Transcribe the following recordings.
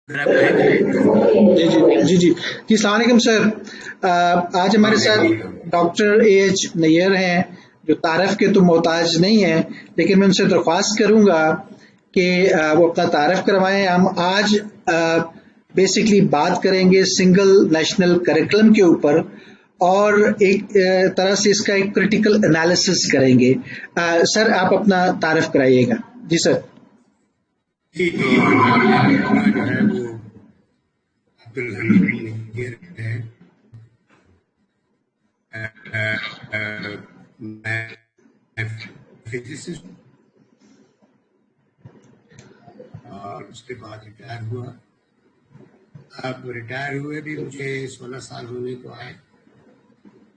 اگر آپ کہیں تو۔ جی جی جی جی جی السلام علیکم سر. آج ہمارے ساتھ ڈاکٹر اے ایچ نیئر ہیں جو تعارف کے تو محتاج نہیں ہیں، لیکن میں ان سے درخواست کروں گا کہ وہ اپنا تعارف کروائیں. ہم آج بیسکلی بات کریں گے سنگل نیشنل کریکولم کے اوپر اور ایک طرح سے اس کا ایک کریٹیکل انالیسس کریں گے. سر آپ اپنا تعارف کرائیے گا. جی سر. جی میرا جو ہے وہ عبدالحمید نیئر ہے. میں فزسسٹ اور اس کے بعد ریٹائر ہوا. اب ریٹائر ہوئے بھی مجھے 16 سال ہونے کو آئے.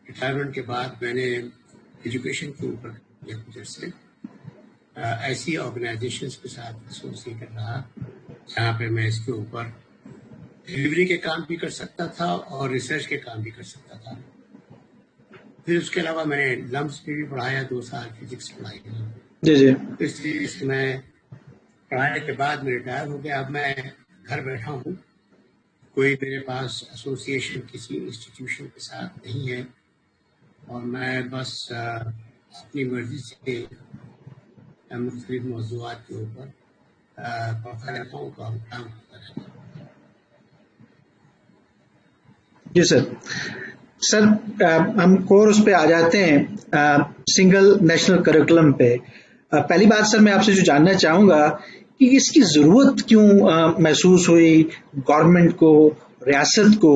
ریٹائرمنٹ کے بعد میں نے ایجوکیشن کے اوپر وجہ سے ایسی آرگنائزیشنس کے ساتھ ایسوسیٹ رہا جہاں پہ میں اس کے اوپر ڈلیوری کے کام بھی کر سکتا تھا اور ریسرچ کے کام بھی کر سکتا تھا. پھر اس کے علاوہ میں نے لمس میں بھی پڑھایا، 2 سال فزکس پڑھائی. جی جی اس لیے میں پڑھانے کے بعد میں ریٹائر ہو گیا. اب میں گھر بیٹھا ہوں، کوئی میرے پاس ایسوسیشن کسی انسٹیٹیوشن کے ساتھ نہیں ہے، اور میں بس اپنی مرضی سے مختلف موضوعات کے اوپر پڑھتا رہتا ہوں، کام کرتا رہتا ہوں. جی سر. سر ہم کورس پہ آ جاتے ہیں، سنگل نیشنل کریکولم پہ. پہلی بات سر میں آپ سے جو جاننا چاہوں گا کہ اس کی ضرورت کیوں محسوس ہوئی گورنمنٹ کو، ریاست کو.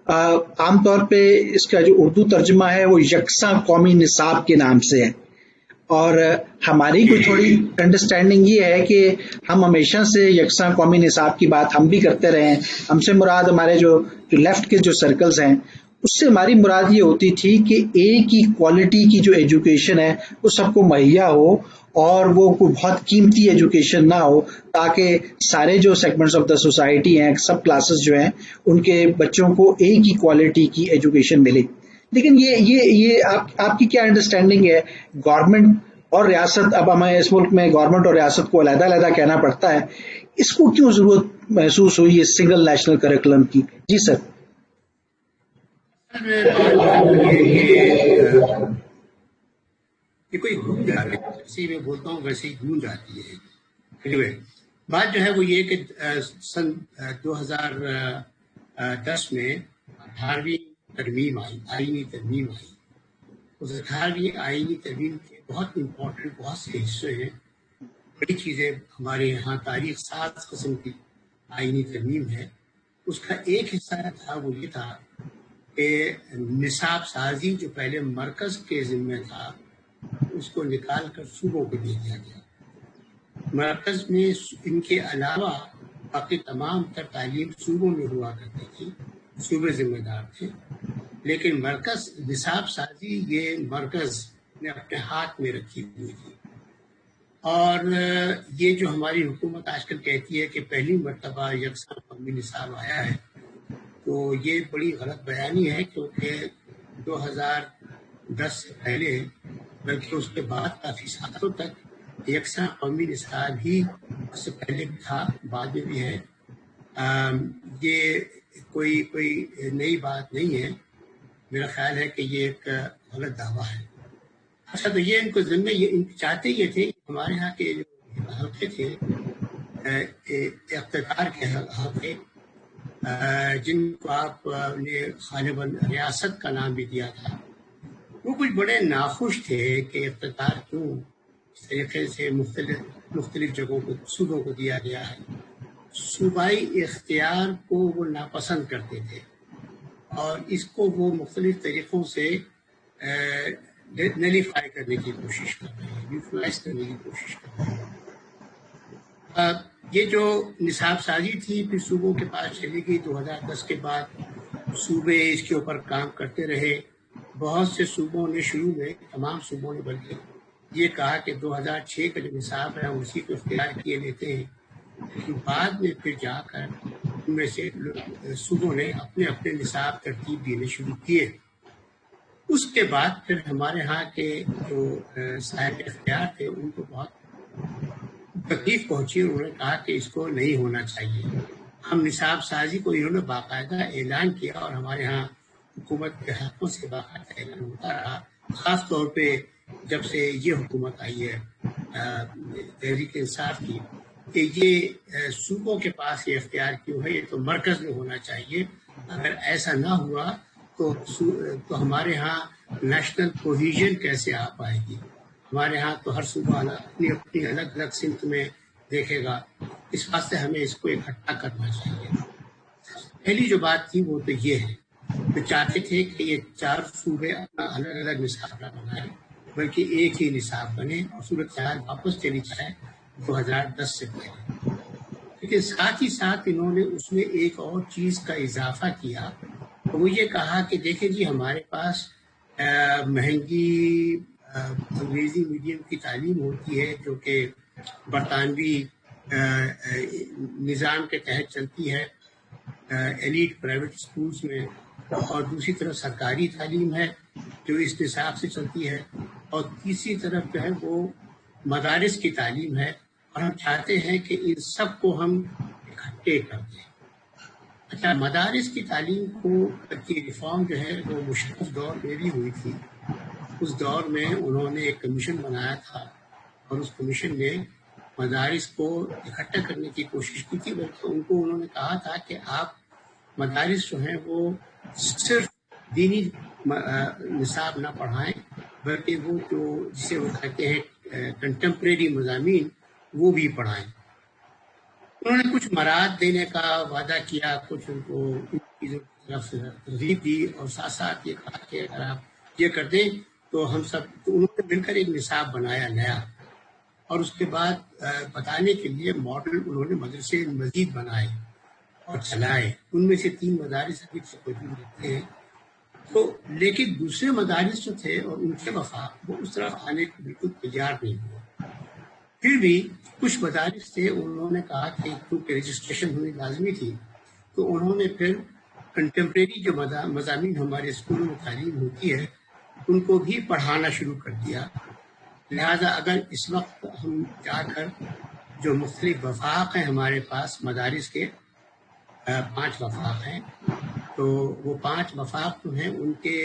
عام طور پہ اس کا جو اردو ترجمہ ہے وہ یکساں قومی نصاب کے نام سے ہے، اور ہماری کوئی تھوڑی انڈرسٹینڈنگ یہ ہے کہ ہم ہمیشہ سے یکساں قومی نصاب کی بات ہم بھی کرتے رہے ہیں. ہم سے مراد ہمارے جو لیفٹ کے جو سرکلز ہیں اس سے ہماری مراد یہ ہوتی تھی کہ ایک ہی کوالٹی کی جو ایجوکیشن ہے وہ سب کو مہیا ہو، اور وہ کوئی بہت قیمتی ایجوکیشن نہ ہو، تاکہ سارے جو سیگمنٹس آف دا سوسائٹی ہیں، سب کلاسز جو ہیں، ان کے بچوں کو ایک ہی کوالٹی کی ایجوکیشن ملے. لیکن یہ آپ کی کیا انڈرسٹینڈنگ ہے؟ گورنمنٹ اور ریاست، اب ہمیں اس ملک میں گورنمنٹ اور ریاست کو علیحدہ علیحدہ کہنا پڑتا ہے، اس کو کیوں ضرورت محسوس ہوئی اس سنگل نیشنل کریکولم کی؟ جی سر. بات جو ہے وہ یہ ہے کہ یہ کوئی گونج جاتی ہے، جیسے میں بولتا ہوں ویسے ہی گونج آتی ہے. anyway، بات جو ہے وہ یہ کہ سن 2010 میں 18ویں ترمیم آئی، آئینی ترمیم آئی. اس 18ویں آئینی ترمیم کے بہت امپورٹنٹ بہت سے حصے ہیں، بڑی چیزیں ہمارے یہاں تاریخ 7 قسم کی آئینی ترمیم ہے. اس کا ایک حصہ تھا، وہ یہ تھا کہ نصاب سازی جو پہلے مرکز کے ذمہ تھا اس کو نکال کر صوبوں کو دے دیا گیا. مرکز میں ان کے علاوہ باقی تمام تر تعلیم صوبوں میں ہوا کرتی تھی، صوبے ذمہ دار تھے. لیکن مرکز نصاب سازی یہ مرکز نے اپنے ہاتھ میں رکھی ہوئی تھی. اور یہ جو ہماری حکومت آج کل کہتی ہے کہ پہلی مرتبہ یکساں قومی نصاب آیا ہے، تو یہ بڑی غلط بیانی ہے، کیونکہ 2010 سے پہلے بلکہ اس کے بعد کافی سالوں تک یکساں قومی نصاب ہی اس سے پہلے بھی تھا، بعد میں بھی ہے. یہ کوئی نئی بات نہیں ہے. میرا خیال ہے کہ یہ ایک غلط دعویٰ ہے. اچھا، تو یہ ان کو ذمہ یہ چاہتے یہ تھے، ہمارے یہاں کے جو حلقے تھے، اقتدار کے حلقے، جن کو آپ نے غالباً ریاست کا نام بھی دیا تھا، وہ کچھ بڑے ناخوش تھے کہ اقتدار کیوں اس طریقے سے مختلف جگہوں کو، صوبوں کو دیا گیا ہے. صوبائی اختیار کو وہ ناپسند کرتے تھے، اور اس کو وہ مختلف طریقوں سے نلیفائی کرنے کی کوشش کر رہے ہیں، نیوٹرلائز کرنے کی کوشش کر رہے ہیں. یہ جو نصاب سازی تھی پھر صوبوں کے پاس چلی گئی. 2010 کے بعد صوبے اس کے اوپر کام کرتے رہے. بہت سے صوبوں نے شروع میں، تمام صوبوں نے بلکہ، یہ کہا کہ 2006 کا جو نصاب ہے ہم اسی کو اختیار کیے لیتے ہیں. لیکن بعد میں پھر جا کر ان میں سے صوبوں نے اپنے اپنے نصاب ترتیب دینے شروع کیے. اس کے بعد پھر ہمارے ہاں کے جو صاحب اختیار تھے ان کو بہت تکلیف پہنچی. انہوں نے کہا کہ اس کو نہیں ہونا چاہیے. ہم نصاب سازی کو انہوں نے باقاعدہ اعلان کیا اور ہمارے ہاں حکومت کے حقوں سے باقاعدہ اعلان ہوتا رہا، خاص طور پہ جب سے یہ حکومت آئی ہے تحریک انصاف کی، کہ یہ صوبوں کے پاس یہ اختیار کیوں ہے، یہ تو مرکز میں ہونا چاہیے. اگر ایسا نہ ہوا تو ہمارے ہاں نیشنل کوہیژن کیسے آ پائے گی؟ ہمارے ہاں تو ہر صوبہ اپنی اپنی الگ الگ سمت میں دیکھے گا. اس واسطے ہمیں اس کو اکٹھا کرنا چاہیے. پہلی جو بات تھی وہ تو یہ ہے کہ چاہتے تھے کہ یہ 4 صوبے اپنا الگ الگ نصاب نہ بنائیں بلکہ ایک ہی نصاب بنے اور صورتحال واپس چلی جائے 2010 سے پہلے. لیکن ساتھ ہی ساتھ انہوں نے اس میں ایک اور چیز کا اضافہ کیا. وہ یہ کہا کہ دیکھیں جی ہمارے پاس مہنگی انگریزی میڈیم کی تعلیم ہوتی ہے جو کہ برطانوی نظام کے تحت چلتی ہے ایلیٹ پرائیویٹ اسکولس میں، اور دوسری طرف سرکاری تعلیم ہے جو اس نصاب سے چلتی ہے، اور تیسری طرف جو ہے وہ مدارس کی تعلیم ہے. اور ہم چاہتے ہیں کہ ان سب کو ہم اکٹھے کر دیں. اچھا، مدارس کی تعلیم کی ریفارم جو ہے وہ مشرف دور میں بھی ہوئی تھی. اس دور میں انہوں نے ایک کمیشن بنایا تھا اور اس کمیشن نے مدارس کو اکٹھا کرنے کی کوشش کی تھی، بلکہ ان کو انہوں نے کہا تھا کہ آپ مدارس جو ہیں وہ صرف دینی نصاب نہ پڑھائیں بلکہ وہ جو جسے وہ کہتے ہیں کنٹمپریری مضامین وہ بھی پڑھائیں. انہوں نے کچھ مراد دینے کا وعدہ کیا، کچھ ان کو ان چیزوں کی طرف سے ترغیب دی اور ساتھ ساتھ یہ کہا کہ اگر آپ یہ کر دیں تو ہم سب، تو انہوں نے مل کر ایک نصاب بنایا نیا. اور اس کے بعد بتانے کے لیے ماڈل انہوں نے مدرسے مزید بنائے اور چلائے. ان میں سے 3 مدارس ابھی تک موجود رہتے ہیں. تو لیکن دوسرے مدارس جو تھے اور ان کے وفاق وہ اس طرف آنے کو بالکل تیار نہیں ہوئے. پھر بھی کچھ مدارس تھے، انہوں نے کہا کہ کیونکہ رجسٹریشن ہونی لازمی تھی تو انہوں نے پھر کنٹمپریری جو مضامین ہمارے اسکولوں میں تعلیم ہوتی ہے ان کو بھی پڑھانا شروع کر دیا. لہذا اگر اس وقت ہم جا کر جو مختلف وفاق ہیں ہمارے پاس مدارس کے 5 وفاق ہیں، تو وہ 5 وفاق جو ہیں ان کے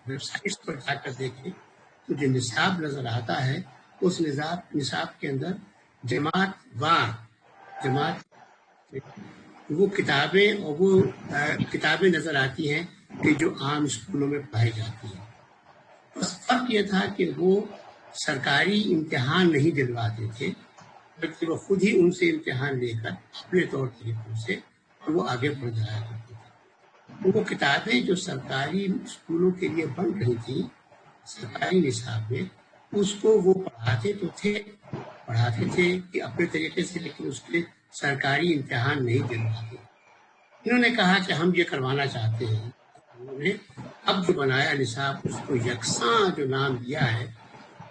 ویب سائٹس پر جا کر دیکھیں تو جو نصاب نظر آتا ہے اس نصاب کے اندر جماعت وہ کتابیں اور وہ کتابیں نظر آتی ہیں کہ جو عام اسکولوں میں پڑھائی جاتی ہیں. بس فرق یہ تھا کہ وہ سرکاری امتحان نہیں دلواتے تھے بلکہ وہ خود ہی ان سے امتحان لے کر اپنے طور طریقوں سے وہ آگے بڑھ جایا کرتے تھے. وہ کتابیں جو سرکاری اسکولوں کے لیے بن رہی تھیں سرکاری نصاب میں، اس کو وہ پڑھاتے تھے کہ اپنے طریقے سے، لیکن اس کے سرکاری امتحان نہیں دلواتے. انہوں نے کہا کہ ہم یہ کروانا چاہتے ہیں. انہوں نے اب جو بنایا نصاب اس کو یکساں جو نام دیا ہے،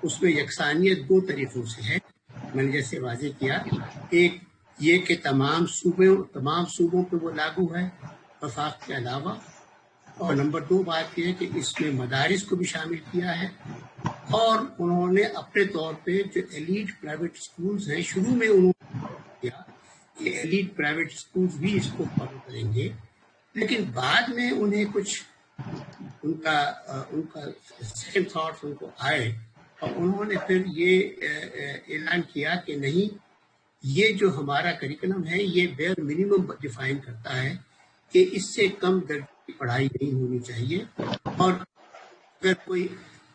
اس میں یکسانیت 2 طریقوں سے ہے. میں نے جیسے واضح کیا، ایک یہ کہ تمام صوبوں پہ وہ لاگو ہے وفاق کے علاوہ، اور نمبر 2 بات یہ ہے کہ اس میں مدارس کو بھی شامل کیا ہے. اور انہوں نے اپنے طور پہ جو ایلیٹ پرائیویٹ اسکولز ہیں شروع میں انہوں نے کیا کہ ایلیٹ پرائیویٹ اسکولز بھی اس کو فالو کریں گے، لیکن بعد میں انہیں کچھ ان کا سیکنڈ تھاٹس ان کو آئے اور انہوں نے پھر یہ اعلان کیا کہ نہیں، یہ جو ہمارا کریکلم ہے یہ بیئر منیمم ڈیفائن کرتا ہے کہ اس سے کم درجے کی پڑھائی نہیں ہونی چاہیے. اور اگر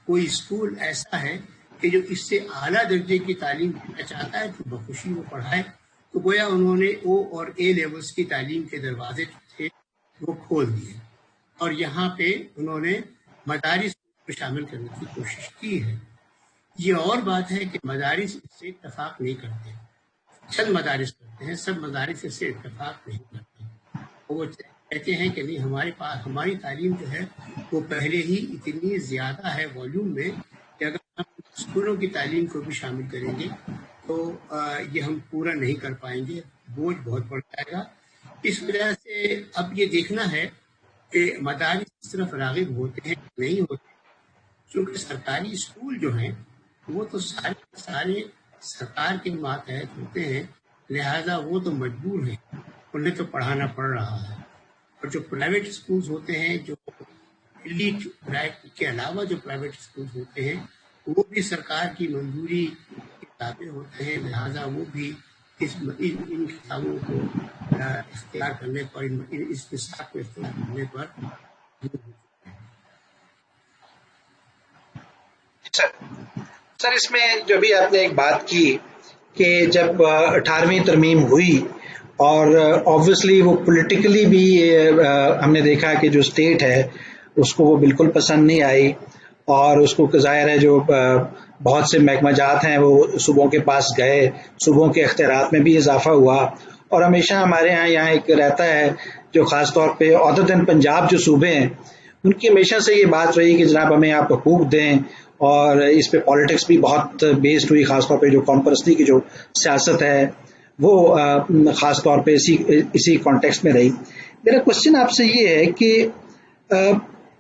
کوئی اسکول ایسا ہے کہ جو اس سے اعلیٰ درجے کی تعلیم دینا چاہتا ہے تو بخوشی وہ پڑھائے. تو گویا انہوں نے او اور اے لیولز کی تعلیم کے دروازے جو تھے وہ کھول دیے، اور یہاں پہ انہوں نے مدارس کو شامل کرنے کی کوشش کی ہے. یہ اور بات ہے کہ مدارس اس سے اتفاق نہیں کرتے، چند مدارس کرتے ہیں، سب مدارس اس سے اتفاق نہیں کرتے. وہ کہتے ہیں کہ نہیں، ہماری تعلیم جو ہے وہ پہلے ہی اتنی زیادہ ہے والیوم میں کہ اگر ہم اسکولوں کی تعلیم کو بھی شامل کریں گے تو یہ ہم پورا نہیں کر پائیں گے، بوجھ بہت بڑھ جائے گا. اس وجہ سے اب یہ دیکھنا ہے کہ مدارس اس طرف راغب ہوتے ہیں نہیں ہوتے، کیونکہ سرکاری اسکول جو ہیں وہ تو سارے سرکار کے ماتحت ہوتے ہیں، لہذا وہ تو مجبور ہیں انہیں تو پڑھانا پڑ رہا ہے. اور جو پرائیویٹ اسکولز ہوتے ہیں، جو ایلیٹ کے علاوہ جو پرائیویٹ اسکولز ہوتے ہیں، وہ بھی سرکار کی منظوری کے تابع ہوتے ہیں، لہٰذا وہ بھی ان کتابوں کو اختیار کرنے پر، اس نصاب کو اختیار کرنے پر. سر اس میں جو بھی آپ نے ایک بات کی کہ جب 18ویں ترمیم ہوئی اور آبویسلی وہ پولیٹیکلی بھی ہم نے دیکھا کہ جو اسٹیٹ ہے اس کو وہ بالکل پسند نہیں آئی، اور اس کو ظاہر ہے جو بہت سے محکمہ جات ہیں وہ صوبوں کے پاس گئے، صوبوں کے اختیارات میں بھی اضافہ ہوا. اور ہمیشہ ہمارے یہاں ایک رہتا ہے جو خاص طور پہ عدد پنجاب جو صوبے ہیں ان کی ہمیشہ سے یہ بات رہی کہ جناب ہمیں آپ حقوق دیں، اور اس پہ پالیٹکس بھی بہت بیسڈ ہوئی، خاص طور پہ جو قوم پرستی کی جو سیاست ہے وہ خاص طور پہ اسی کانٹیکسٹ میں رہی. میرا کوشچن آپ سے یہ ہے کہ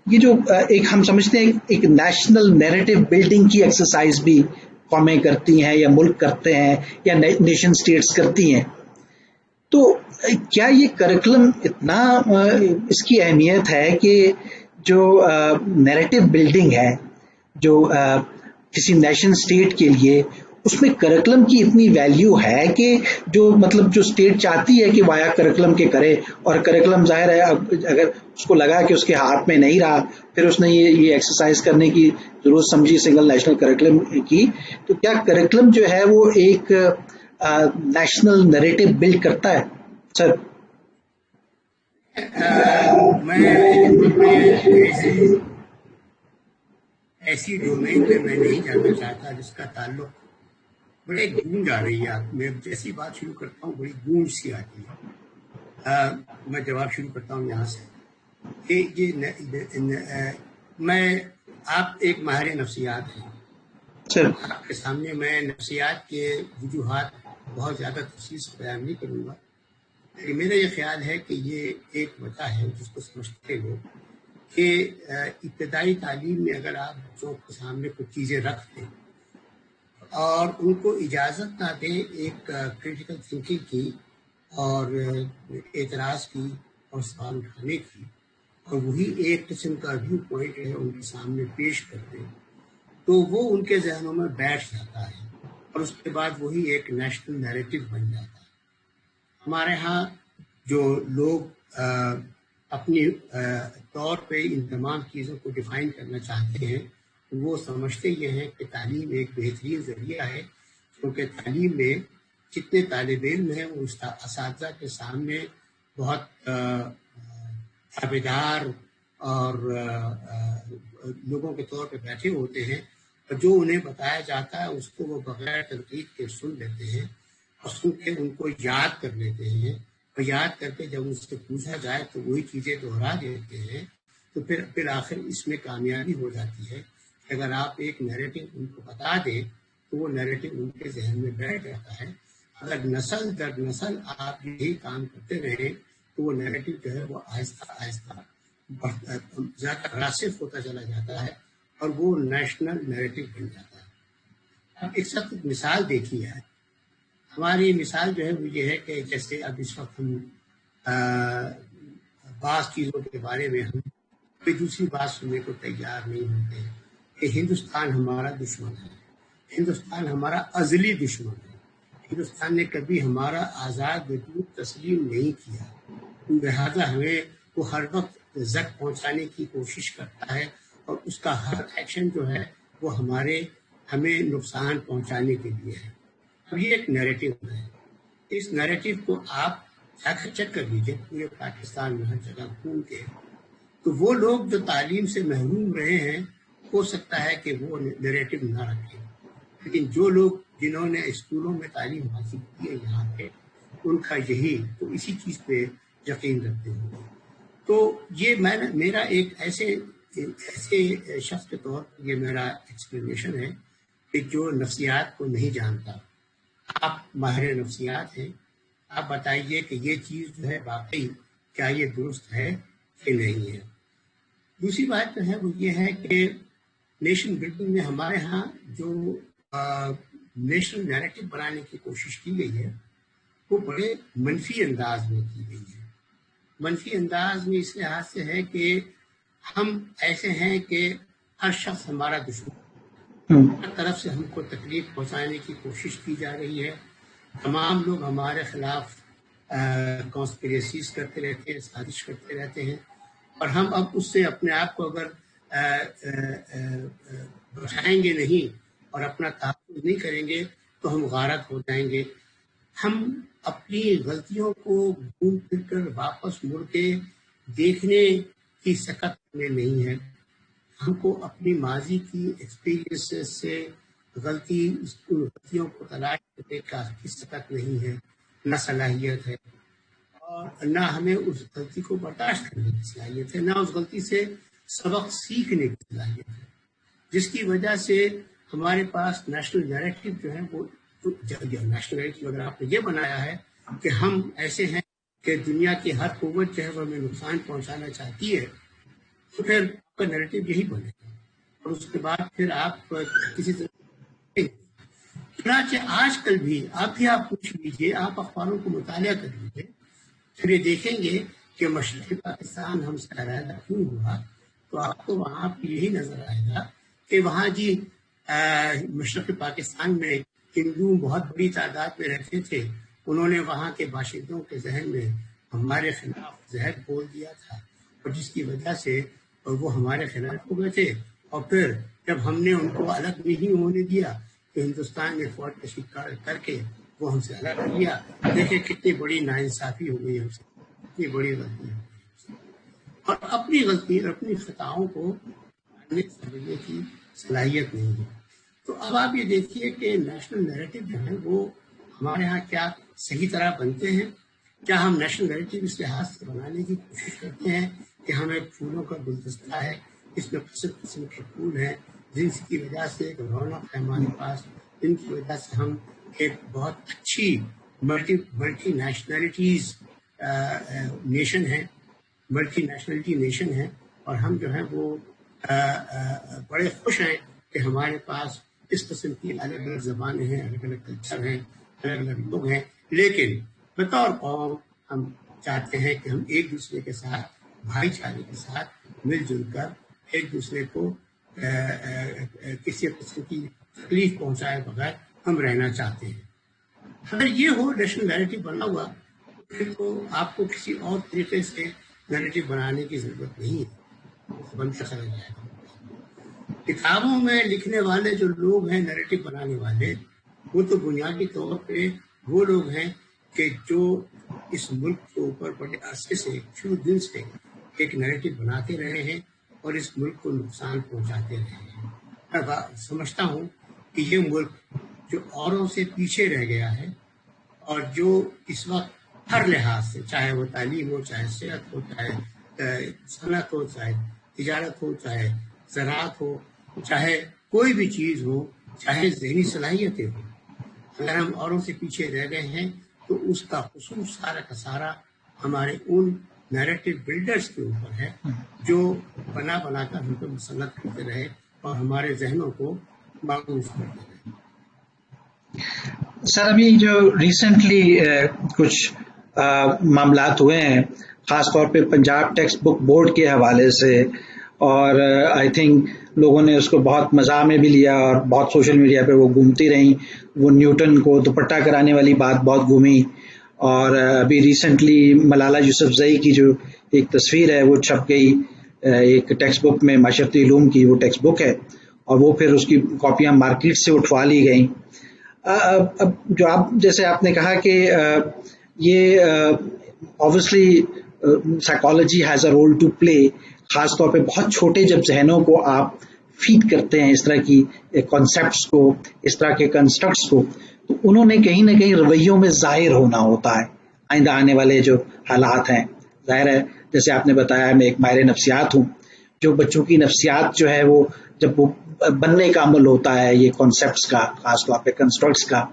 یہ جو ایک ہم سمجھتے ہیں ایک نیشنل نیریٹو بلڈنگ کی ایکسرسائز بھی قومیں کرتی ہیں یا ملک کرتے ہیں یا نیشن سٹیٹس کرتی ہیں، تو کیا یہ کریکولم اتنا اس کی اہمیت ہے کہ جو نیریٹو بلڈنگ ہے جو کسی نیشن سٹیٹ کے لیے، اس میں کریکولم کی اتنی ویلیو ہے کہ جو مطلب جو سٹیٹ چاہتی ہے کہ وایا کریکولم کے کرے، اور کریکولم ظاہر ہے اگر اس کو لگا کہ اس کے ہاتھ میں نہیں رہا پھر اس نے یہ ایکسرسائز کرنے کی ضرورت سمجھی سنگل نیشنل کریکولم کی، تو کیا کریکولم جو ہے وہ ایک نیشنل نیریٹو بلڈ کرتا ہے سر؟ میں ایسی ڈومین میں نہیں جانا چاہتا جس کا تعلق، بڑے گونج آ رہی ہے. میں جیسی بات شروع کرتا ہوں بڑی گونج سی آتی ہے. میں جواب شروع کرتا ہوں یہاں سے کہ میں آپ ایک ماہر نفسیات ہیں، آپ کے سامنے میں نفسیات کے وجوہات بہت زیادہ تفصیل سے بیان نہیں کروں گا، لیکن میرا یہ خیال ہے کہ یہ ایک وجہ ہے جس کو سمجھتے لوگ کہ ابتدائی تعلیم میں اگر آپ بچوں کے سامنے کچھ چیزیں رکھ دیں اور ان کو اجازت نہ دیں ایک کریٹیکل تھنکنگ کی اور اعتراض کی اور سوال اٹھانے کی، اور وہی ایک قسم کا ویو پوائنٹ ہے ان کے سامنے پیش کر دیں، تو وہ ان کے ذہنوں میں بیٹھ جاتا ہے اور اس کے بعد وہی ایک نیشنل نیریٹو بن جاتا ہے. ہمارے ہاں جو لوگ اپنی طور پہ ان تمام چیزوں کو ڈیفائن کرنا چاہتے ہیں وہ سمجھتے یہ ہیں کہ تعلیم ایک بہترین ذریعہ ہے، کیونکہ تعلیم میں جتنے طالب علم ہیں وہ اساتذہ کے سامنے بہت تابعدار اور لوگوں کے طور پہ بیٹھے ہوتے ہیں، اور جو انہیں بتایا جاتا ہے اس کو وہ بغیر تنقید کے سن لیتے ہیں، اور سن کے ان کو یاد کر لیتے ہیں، اور یاد کر کے جب اس سے پوچھا جائے تو وہی چیزیں دہرا دیتے ہیں. تو پھر آخر اس میں کامیابی ہو جاتی ہے کہ اگر آپ ایک نیریٹو ان کو بتا دیں تو وہ نیریٹو ان کے ذہن میں بیٹھ جاتا ہے. اگر نسل در نسل آپ یہی کام کرتے رہیں تو وہ نیریٹو جو ہے وہ آہستہ آہستہ زیادہ راسخ ہوتا چلا جاتا ہے اور وہ نیشنل نیریٹو بن جاتا ہے. اب ایک سخت مثال دیکھی ہے، ہماری مثال جو ہے وہ یہ ہے کہ جیسے اب اس وقت ہم بعض چیزوں کے بارے میں ہم کوئی دوسری بات سننے کو تیار نہیں ہوتے ہیں کہ ہندوستان ہمارا دشمن ہے، ہندوستان ہمارا ازلی دشمن ہے، ہندوستان نے کبھی ہمارا آزاد وجود تسلیم نہیں کیا، لہٰذا ہمیں وہ ہر وقت زخم پہنچانے کی کوشش کرتا ہے اور اس کا ہر ایکشن جو ہے وہ ہمیں نقصان پہنچانے کے لیے ہے. اب یہ ایک نیریٹو ہے، اس نیریٹو کو آپ جا کر چیک کر لیجیے پورے پاکستان میں ہر جگہ گھوم کے، تو وہ لوگ جو تعلیم سے محروم رہے ہیں ہو سکتا ہے کہ وہ نیریٹو نہ رکھیں، لیکن جو لوگ جنہوں نے اسکولوں میں تعلیم حاصل کی ہے یہاں پہ ان کا یہی تو اسی چیز پہ یقین رکھتے ہوں گے. تو یہ میرا ایک ایسے شخص کے طور پر یہ میرا ایکسپلینیشن ہے کہ جو نفسیات کو نہیں جانتا. آپ ماہر نفسیات ہیں، آپ بتائیے کہ یہ چیز جو ہے واقعی کیا یہ درست ہے کہ نہیں ہے. دوسری بات جو ہے وہ یہ ہے کہ نیشن بلڈنگ میں ہمارے ہاں جو نیشنل نیریٹو بنانے کی کوشش کی گئی ہے وہ بڑے منفی انداز میں کی گئی ہے. منفی انداز میں اس لحاظ سے ہے کہ ہم ایسے ہیں کہ ہر شخص ہمارا دشمن، ہر طرف سے ہم کو تکلیف پہنچانے کی کوشش کی جا رہی ہے. تمام لوگ ہمارے خلاف کانسپریسیز کرتے رہتے ہیں، سازش کرتے رہتے ہیں، اور ہم اب اس سے اپنے آپ کو اگر بچائیں گے نہیں اور اپنا تحفظ نہیں کریں گے تو ہم غارت ہو جائیں گے. ہم اپنی غلطیوں کو گھوم پھر کر واپس مڑ کے دیکھنے کی سکت میں نہیں ہے. ہم کو اپنی ماضی کی ایکسپیرینس سے غلطیوں کو تلاش کرنے کی سکت نہیں ہے، نہ صلاحیت ہے، اور نہ ہمیں اس غلطی کو برداشت کرنے کی صلاحیت ہے، نہ اس غلطی سے سبق سیکھنے کی صلاحیت ہے، جس کی وجہ سے ہمارے پاس نیشنل نیریٹو جو ہے وہ نیشنل نیریٹو اگر آپ نے یہ بنایا ہے کہ ہم ایسے ہیں کہ دنیا کی ہر قوت جو ہے وہ ہمیں نقصان پہنچانا چاہتی ہے، تو پھر آپ کا نیریٹو یہی بنے گا، اور اس کے بعد پھر آپ کسی طرح. چنانچہ آج کل بھی آپ پوچھ لیجیے، آپ اخباروں کو مطالعہ کر لیجیے، پھر یہ دیکھیں گے کہ مشرقی پاکستان ہم سے علیحدہ کیوں ہوا، تو آپ کو وہاں پہ یہی نظر آئے گا کہ وہاں مشرقی پاکستان میں ہندو بہت بڑی تعداد میں رہتے تھے. انہوں نے وہاں کے باشندوں کے ذہن میں ہمارے خلاف زہر بول دیا تھا، اور جس کی وجہ سے وہ ہمارے خلاف ہو گئے تھے. اور پھر جب ہم نے ان کو الگ نہیں ہونے دیا تو ہندوستان نے فوج کا شکار کر کے وہ ہم سے الگ کر لیا. دیکھیں کتنی بڑی ناانصافی ہو گئی ہم سے، کتنی بڑی غلطی ہو گئی، اور اپنی غلطی اور اپنی خطاؤں کو سمجھنے کی صلاحیت نہیں ہے. تو اب آپ یہ دیکھیے کہ نیشنل نیریٹو جو ہے وہ ہمارے ہاں کیا صحیح طرح بنتے ہیں؟ کیا ہم نیشنل نیریٹو اس لحاظ سے بنانے کی کوشش کرتے ہیں کہ ہمیں پھولوں کا گلدستہ ہے، اس میں قسم قسم کے پھول ہیں، جن کی وجہ سے ایک رونق ہے ہمارے پاس، جن کی وجہ سے ہم ایک بہت اچھی ملٹی نیشنلٹیز نیشن ہے، ملٹی نیشنلٹی نیشن ہے، اور ہم جو ہیں وہ بڑے خوش ہیں کہ ہمارے پاس اس قسم کی الگ الگ زبانیں ہیں، الگ الگ کلچر ہیں، الگ الگ لوگ ہیں. لیکن بطور قوم ہم چاہتے ہیں کہ ہم ایک دوسرے کے ساتھ بھائی چارے کے ساتھ مل جل کر ایک دوسرے کو کسی قسم کی تکلیف پہنچائے بغیر ہم رہنا چاہتے ہیں. اگر یہ ہو نیشنل نیریٹو بنا ہوا، پھر تو آپ کو کسی اور طریقے سے نیریٹو بنانے کی ضرورت نہیں ہے، بنتا چلا جائے گا. کتابوں میں لکھنے والے جو لوگ ہیں نیریٹو بنانے والے، وہ تو بنیادی طور پہ وہ لوگ ہیں کہ جو اس ملک کے اوپر بڑے عرصے سے شروع دن سے ایک نیریٹو بناتے رہے ہیں اور اس ملک کو نقصان پہنچاتے رہے ہیں. میں سمجھتا ہوں کہ یہ ملک جو اوروں سے پیچھے رہ گیا ہے، اور جو اس وقت ہر لحاظ سے، چاہے وہ تعلیم ہو، چاہے صحت ہو، چاہے صنعت ہو، چاہے تجارت ہو، چاہے زراعت ہو، چاہے کوئی بھی چیز ہو، چاہے ذہنی صلاحیتیں ہوں، اگر ہم اوروں سے پیچھے رہ گئے ہیں تو اس کا قصور سارا کا سارا ہمارے ان نیریٹو بلڈرز کے اوپر ہے جو بنا کر ہم کو مسلط کرتے رہے اور ہمارے ذہنوں کو معروف کرتے رہے. سر ابھی جو ریسنٹلی کچھ معاملات ہوئے ہیں، خاص طور پہ پنجاب ٹیکسٹ بک بورڈ کے حوالے سے، اور آئی تھنک لوگوں نے اس کو بہت مزاح میں بھی لیا اور بہت سوشل میڈیا پہ وہ گھومتی رہیں. وہ نیوٹن کو دوپٹہ کرانے والی بات بہت گھومی، اور ابھی ریسنٹلی ملالہ یوسفزئی کی جو ایک تصویر ہے وہ چھپ گئی ایک ٹیکسٹ بک میں، معاشرتی علوم کی وہ ٹیکسٹ بک ہے، اور وہ پھر اس کی کاپیاں مارکیٹ سے اٹھوا لی گئیں. اب جو جیسے آپ نے کہا کہ یہ obviously psychology has a role to play، خاص طور پہ بہت چھوٹے جب ذہنوں کو آپ فیڈ کرتے ہیں اس طرح کی کانسیپٹس کو، اس طرح کے کنسٹرکٹس کو، تو انہوں نے کہیں نہ کہیں رویوں میں ظاہر ہونا ہوتا ہے آئندہ آنے والے جو حالات ہیں. ظاہر ہے جیسے آپ نے بتایا میں ایک ماہر نفسیات ہوں، جو بچوں کی نفسیات جو ہے وہ جب وہ بننے کا عمل ہوتا ہے یہ کانسیپٹس کا، خاص طور پہ کنسٹرکٹس کا،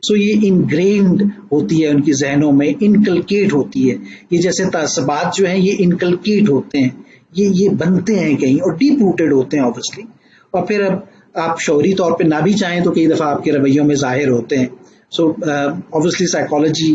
سو یہ انگرینڈ ہوتی ہے ان کی ذہنوں میں، انکلکیٹ ہوتی ہے. یہ جیسے تعصبات جو ہیں یہ انکلکیٹ ہوتے ہیں، یہ بنتے ہیں کہیں اور ڈیپ روٹیڈ ہوتے ہیں obviously، اور پھر اب آپ شعوری طور پہ نہ بھی چاہیں تو کئی دفعہ آپ کے رویوں میں ظاہر ہوتے ہیں. سو obviously psychology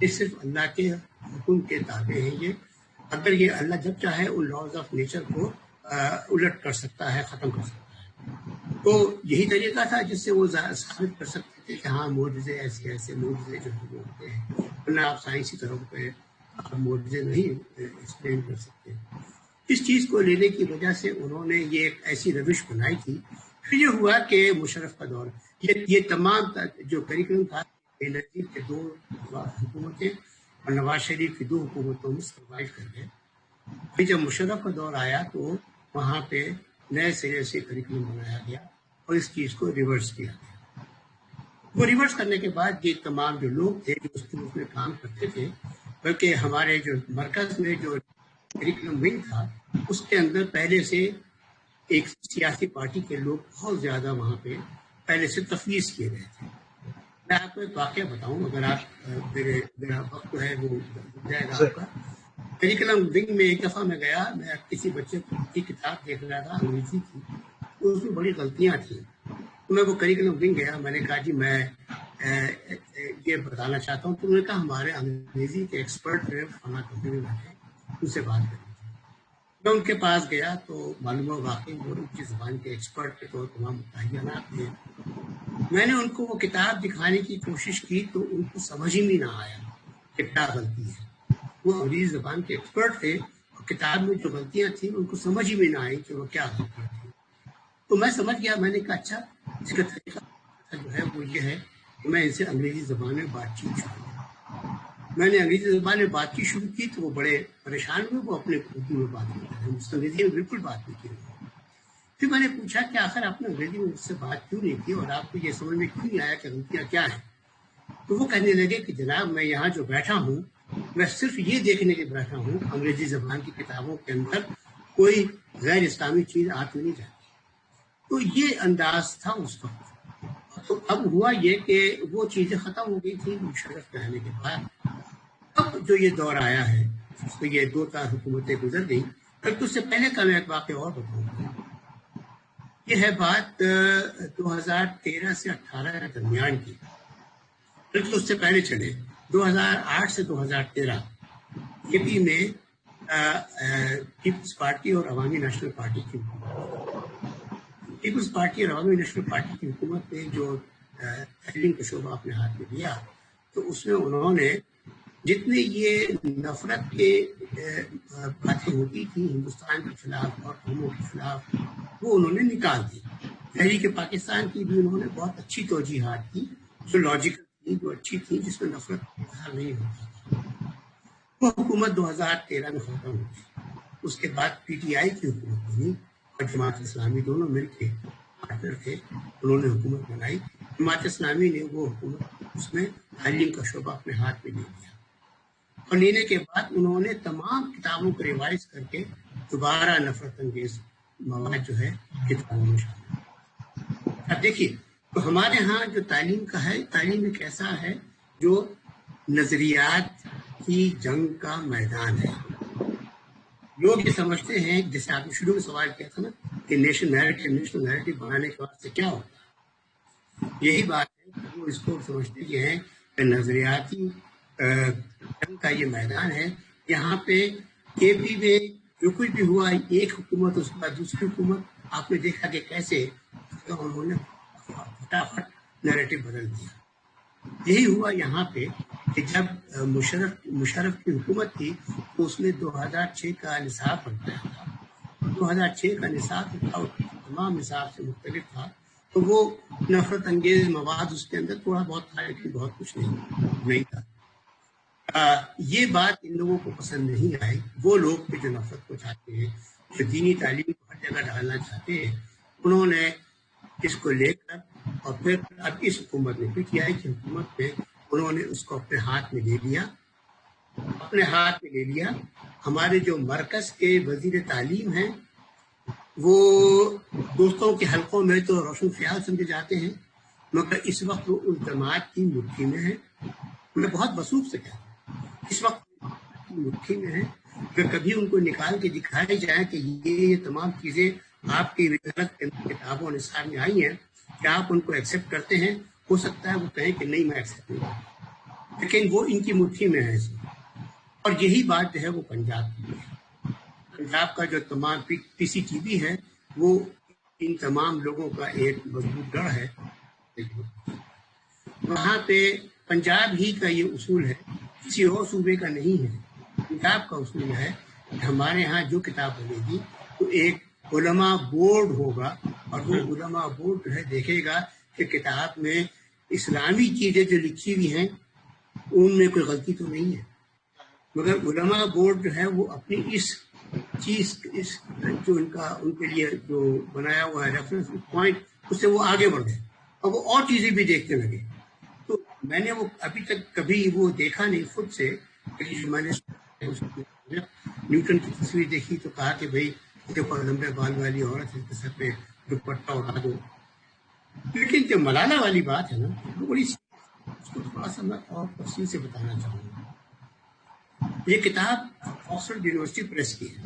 یہ صرف اللہ کے حکم کے تابع ہیں. یہ اگر یہ اللہ جب چاہے ان لاز آف نیچر کو الٹ کر سکتا ہے، ختم کر سکتا ہے. تو یہی طریقہ تھا جس سے وہ ثابت کر سکتے تھے کہ ہاں معجزے ایسے ایسے معجزے جو ہوتے ہیں، ورنہ آپ سائنسی طور پہ آپ معجزے نہیں ایکسپلین کر سکتے. اس چیز کو لینے کی وجہ سے انہوں نے یہ ایک ایسی روش بنائی تھی. پھر یہ ہوا کہ مشرف کا دور، یہ تمام جو کریکولم تھا، بینظیر کے 2 حکومتیں اور نواز شریف کی 2 حکومتوں میں سروائیو کر گئے. پھر جب مشرف کا دور آیا تو وہاں پہ نئے سرے سے کریکولم بنایا گیا اور اس چیز کو ریورس کیا گیا. وہ ریورس کرنے کے بعد یہ تمام جو لوگ تھے جو اس میں کام کرتے تھے، بلکہ ہمارے جو مرکز میں جو کریکولم ونگ تھا اس کے اندر پہلے سے ایک سیاسی پارٹی کے لوگ بہت زیادہ وہاں پہ پہلے سے تفویض کیے گئے تھے. میں آپ کو ایک واقعہ بتاؤں، اگر آپ میرا وقت جو ہے وہ جائے گا آپ کا. کریکولم ونگ میں ایک دفعہ میں گیا، میں کسی بچے کی کتاب دیکھ رہا تھا انگریزی کی، تو اس میں بڑی غلطیاں تھیں. تو میں وہ کریکولم ونگ گیا، میں نے کہا جی میں یہ بتانا چاہتا ہوں. تو انہوں نے کہا ہمارے انگریزی کے ایکسپرٹ جو ہے فلاں کمپنی میں ہیں، ان سے بات کریں. میں ان کے پاس گیا تو معلوم ہوا واقعی وہ ان کی زبان کے ایکسپرٹ کے طور تمام متعینات تھے. میں نے ان کو وہ کتاب دکھانے کی کوشش کی تو ان کو سمجھ ہی نہیں نہ آیا کہ کیا غلطی ہے. وہ انگریزی زبان کے ایکسپرٹ تھے اور کتاب میں جو غلطیاں تھیں ان کو سمجھ ہی میں نہ آئی کہ وہ کیا غلطیاں تھیں. تو میں سمجھ گیا، میں نے کہا اچھا اس کا طریقہ جو ہے وہ یہ ہے کہ میں ان سے انگریزی زبان میں بات چیت شروع کروں. میں نے انگریزی زبان میں بات چیت شروع کی تو وہ بڑے پریشان ہوئے، وہ اپنے اردو میں بات کرتے ہیں، انگریزی میں بالکل بات نہیں کی. پھر میں نے پوچھا کہ آخر آپ نے انگریزی میں اس سے بات کیوں نہیں کی اور آپ کو یہ سمجھ میں کیوں نہیں آیا کہ غلطیاں کیا ہیں. تو وہ کہنے لگے کہ جناب میں یہاں جو بیٹھا ہوں میں صرف یہ دیکھنے کے بیٹھا ہوں انگریزی زبان کی کتابوں کے اندر کوئی غیر اسلامی چیز آتی نہیں جاتی. تو یہ انداز تھا اس وقت. تو اب ہوا یہ کہ وہ چیزیں ختم ہو گئی تھیں مشرف کے آنے کے بعد. اب جو یہ دور آیا ہے اس میں یہ 2-4 حکومتیں گزر گئی. بلکہ اس سے پہلے کا میں ایک واقعہ اور بتاؤں گا. یہ ہے بات 2013 سے 18 کے درمیان کی، بلکہ اس سے پہلے چلے 2008 سے 2013 اے پی میں پیپلز پارٹی اور عوامی نیشنل پارٹی کی حکومت. پیپلز پارٹی اور عوامی نیشنل پارٹی کی حکومت نے جو تعلیم کا شعبہ اپنے ہاتھ میں لیا تو اس میں انہوں نے جتنے یہ نفرت کے باتیں ہوتی تھیں ہندوستان کے خلاف اور قوموں کے خلاف وہ انہوں نے نکال دی. تحریک پاکستان کی بھی انہوں نے بہت اچھی توجیحات کی جو لاجیکل تھی، جو اچھی تھی، جس میں نفرت اظہار نہیں ہوتا تھا. وہ حکومت 2013 میں ختم ہوئی. اس کے بعد پی ٹی آئی کی حکومت بنی اور جماعت اسلامی دونوں مل کے پارٹنر تھے، انہوں نے حکومت بنائی. جماعت اسلامی نے وہ حکومت اس میں تعلیم کا شعبہ اپنے ہاتھ میں لے لیا اور لینے کے بعد انہوں نے تمام کتابوں کو ریوائز کر کے دوبارہ نفرت انگیز مواد جو ہے کتابوں میں شامل. اب دیکھیے تو ہمارے ہاں جو تعلیم کا ہے، تعلیم ایک ایسا ہے جو نظریات کی جنگ کا میدان ہے. لوگ یہ سمجھتے ہیں جیسے آپ نے شروع میں سوال کیا تھا نا کہ نیشنل نیریٹو بنانے کے بعد سے کیا ہوتا ہے. یہی بات ہے کہ وہ اس کو سمجھتے یہ ہیں کہ نظریاتی جنگ کا یہ میدان ہے. یہاں پہ اے پی میں جو کچھ بھی ہوا ایک حکومت اس کے بعد دوسری حکومت، آپ نے دیکھا کہ کیسے انہوں نے فٹافٹ نیریٹو بدل دیا. یہی ہوا یہاں پہ کہ جب مشرف کی حکومت تھی تو اس نے 2006 کا نصاب بنایا تھا. 2006 کا نصاب تھا تمام نصاب سے مختلف تھا. تو وہ نفرت انگیز مواد اس کے اندر تھوڑا بہت تھا لیکن بہت کچھ نہیں تھا. یہ بات ان لوگوں کو پسند نہیں آئی. وہ لوگ جو نفرت کو چاہتے ہیں، جو دینی تعلیم کو ہر جگہ ڈالنا چاہتے ہیں، انہوں نے اس کو لے کر اور پھر اب اس حکومت نے پی ٹی آئی کی حکومت میں انہوں نے اس کو اپنے ہاتھ میں لے لیا. ہمارے جو مرکز کے وزیر تعلیم ہیں وہ دوستوں کے حلقوں میں تو روشن خیال سمجھے جاتے ہیں، مگر اس وقت وہ اس جماعت کی مٹھی میں ہے. میں بہت وثوق سے کہتا ہوں اس وقت مٹھی میں ہے. اگر کبھی ان کو نکال کے دکھائی جائے کہ یہ تمام چیزیں آپ کی وزارت کے کتابوں نصاب میں آئی ہیں، کیا آپ ان کو ایکسیپٹ کرتے ہیں؟ ہو سکتا ہے وہ کہیں کہ نہیں میں ایکسیپٹ نہیں کرتا. لیکن وہ ان کی مٹھی میں ہے. اور یہی بات جو ہے وہ پنجاب کی ہے. پنجاب کا جو تمام PCTB ہے وہ ان تمام لوگوں کا ایک مضبوط گڑھ ہے. وہاں پہ پنجاب ہی کا یہ اصول ہے, کسی اور صوبے کا نہیں ہے. پنجاب کا اصول ہے کہ ہمارے ہاں جو کتاب بنے گی تو ایک علماء بورڈ ہوگا, اور وہ علماء بورڈ جو ہے دیکھے گا کہ کتاب میں اسلامی چیزیں جو لکھی ہوئی ہیں ان میں کوئی غلطی تو نہیں ہے. مگر علماء بورڈ جو ہے وہ اپنی اس چیز جو ان کے لیے جو بنایا ہوا ہے ریفرنس پوائنٹ, اس سے وہ آگے بڑھ گئے اور وہ اور چیزیں بھی دیکھنے لگے. تو میں نے وہ ابھی تک کبھی وہ دیکھا نہیں خود سے. میں نے نیوٹن کی تصویر دیکھی تو کہا کہ بھائی دیکھو لمبے بال والی عورت ہے, سر پہ دوپٹہ اڑا دو. لیکن جو ملالہ والی بات ہے نا, وہ بڑی اس کو تھوڑا سا میں اور تفصیل سے بتانا چاہوں گا. یہ کتاب آکسفورڈ یونیورسٹی پریس کی ہے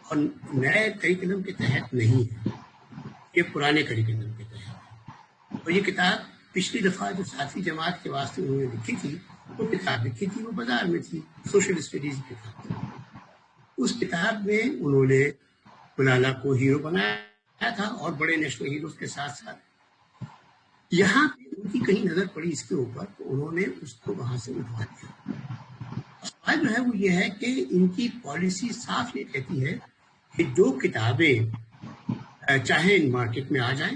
اور نئے کریکولم کے تحت نہیں ہے, یہ پرانے کریکولم کے تحت ہے. اور یہ کتاب پچھلی دفعہ جو 7ویں جماعت کے واسطے انہوں نے لکھی تھی, وہ کتاب لکھی تھی, وہ بازار میں تھی, سوشل اسٹڈیز کی کتاب تھی. اس کتاب میں انہوں نے ملالہ کو ہیرو بنایا تھا اور بڑے نیشنل ہیروز کے ساتھ ساتھ یہاں پہ ان کی کہیں نظر پڑی اس کے اوپر, تو انہوں نے اس کو وہاں سے اٹھوا دیا. سوال جو ہے وہ یہ ہے کہ ان کی پالیسی صاف یہ کہتی ہے کہ جو کتابیں چاہے مارکیٹ میں آ جائیں,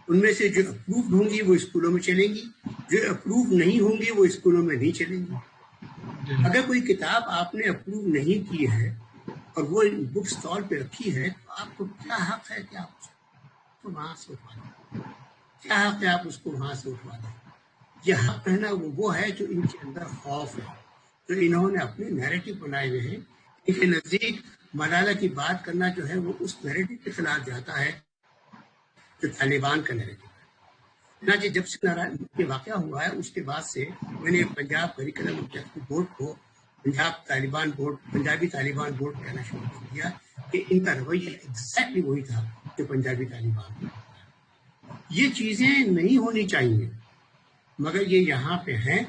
ان میں سے جو اپرووڈ ہوں گی وہ اسکولوں میں چلیں گی, جو اپروو نہیں ہوں گی وہ اسکولوں میں نہیں چلیں گی. اگر کوئی کتاب آپ نے اپروو نہیں کی ہے اور وہ بک اسٹال پہ رکھی ہے, تو آپ کو کیا حق ہے کہ آپ اس کو وہاں سے اٹھوا دیں؟ کیا حق ہے آپ اس کو وہاں سے اٹھوا دیں؟ یہ حق ہے نا وہ ہے جو ان کے اندر خوف ہے, جو انہوں نے اپنے نیریٹو بنائے ہوئے ہیں. ان کے نزدیک ملالہ کی بات کرنا جو ہے وہ اس نیریٹو کے خلاف جاتا ہے جو طالبان کا نیریٹو ہے. چنانچہ جب سے یہ واقعہ ہوا ہے اس کے بعد سے میں نے پنجاب کریکولم بورڈ کو پنجابی طالبان بورڈ کہنا شروع کر دیا کہ ان کا رویہ ایگزیکٹلی وہی تھا جو پنجابی طالبان. یہ چیزیں نہیں ہونی چاہیے مگر یہ یہاں پہ ہیں,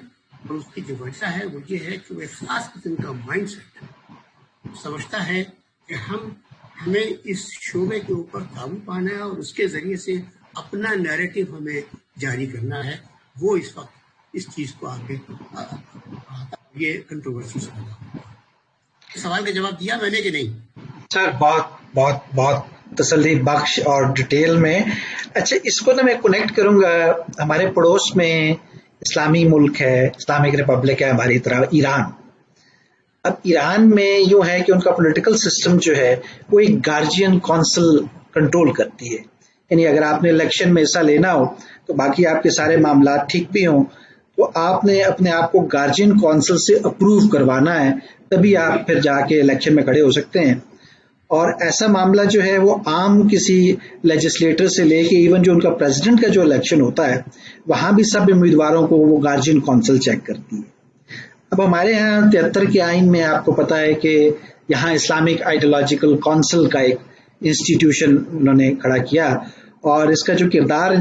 اور اس کی جو وجہ ہے وہ یہ ہے کہ وہ ایک خاص قسم کا مائنڈ سیٹ سمجھتا ہے کہ ہمیں اس شعبے کے اوپر قابو پانا ہے اور اس کے ذریعے سے اپنا نیریٹو ہمیں جاری کرنا ہے. وہ اس وقت اس چیز کو آگے یہ کنٹروورسی سے پیدا. سوال کا جواب دیا میں نے کہ نہیں؟ سر بہت بہت بہت تسلی بخش اور ڈیٹیل میں. اچھا, اس کو نا میں کنیکٹ کروں گا, ہمارے پڑوس میں اسلامی ملک ہے, اسلامک ریپبلک ہے ہماری طرح, ایران. اب ایران میں یوں ہے کہ ان کا پولیٹیکل سسٹم جو ہے وہ ایک گارجین کونسل کنٹرول کرتی ہے. یعنی اگر آپ نے الیکشن میں حصہ لینا ہو تو باقی آپ کے سارے معاملات ٹھیک بھی ہوں تو آپ نے اپنے آپ کو گارجین کونسل سے اپروو کروانا ہے, تبھی آپ پھر جا کے الیکشن میں کھڑے ہو سکتے ہیں. اور ایسا معاملہ جو ہے وہ عام کسی لیجسلیٹر سے لے کے ایون جو ان کا پریزیڈنٹ کا جو الیکشن ہوتا ہے وہاں بھی سب امیدواروں کو وہ گارجین کونسل چیک کرتی ہے. اب ہمارے یہاں 73 کے آئین میں آپ کو پتا ہے کہ یہاں اسلامک آئیڈیالوجیکل کونسل کا ایک انسٹیٹیوشن انہوں نے کھڑا کیا, اور اس کا جو کردار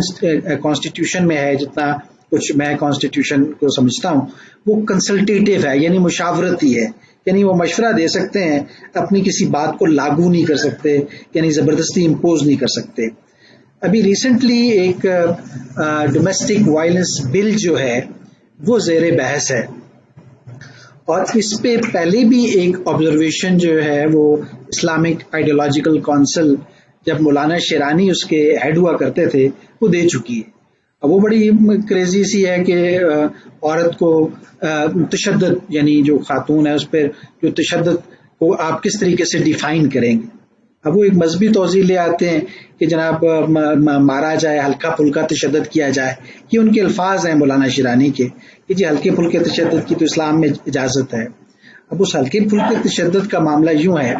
کانسٹیٹیوشن میں ہے, جتنا کچھ میں کانسٹیٹیوشن کو سمجھتا ہوں, وہ کنسلٹیٹیو ہے, یعنی مشاورتی ہے. یعنی وہ مشورہ دے سکتے ہیں, اپنی کسی بات کو لاگو نہیں کر سکتے, یعنی زبردستی امپوز نہیں کر سکتے. ابھی ریسنٹلی ایک ڈومیسٹک وائلنس بل جو ہے وہ زیر بحث ہے, اور اس پہ پہلے بھی ایک آبزرویشن جو ہے وہ اسلامک آئیڈیالوجیکل کونسل جب مولانا شیرانی اس کے ہیڈ ہوا کرتے تھے وہ دے چکی ہے. اب وہ بڑی کریزی سی ہے کہ عورت کو تشدد, یعنی جو خاتون ہے اس پہ جو تشدد کو آپ کس طریقے سے ڈیفائن کریں گے. اب وہ ایک مذہبی توضیح لے آتے ہیں کہ جناب مارا جائے, ہلکا پھلکا تشدد کیا جائے. یہ ان کے الفاظ ہیں مولانا شیرانی کے کہ جی ہلکے پھلکے تشدد کی تو اسلام میں اجازت ہے. اب اس ہلکے پھلکے تشدد کا معاملہ یوں ہے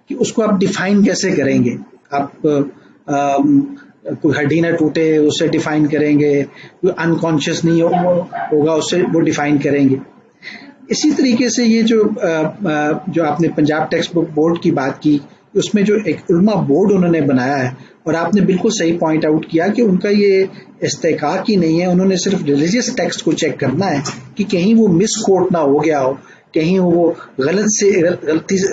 کہ اس کو آپ ڈیفائن کیسے کریں گے؟ آپ کوئی ہڈی نہ ٹوٹے اسے ڈیفائن کریں گے, کوئی انکانشیس نہیں ہوگا اسے وہ ڈیفائن کریں گے. اسی طریقے سے یہ جو آپ نے پنجاب ٹیکسٹ بک بورڈ کی بات کی, اس میں جو ایک علماء بورڈ انہوں نے بنایا ہے، اور آپ نے بالکل صحیح پوائنٹ آؤٹ کیا کہ ان کا یہ استحقاق ہی نہیں ہے، انہوں نے صرف ریلیجیس ٹیکسٹ کو چیک کرنا ہے کہ کہیں وہ مس کوٹ نہ ہو گیا ہو، کہیں وہ غلطی سے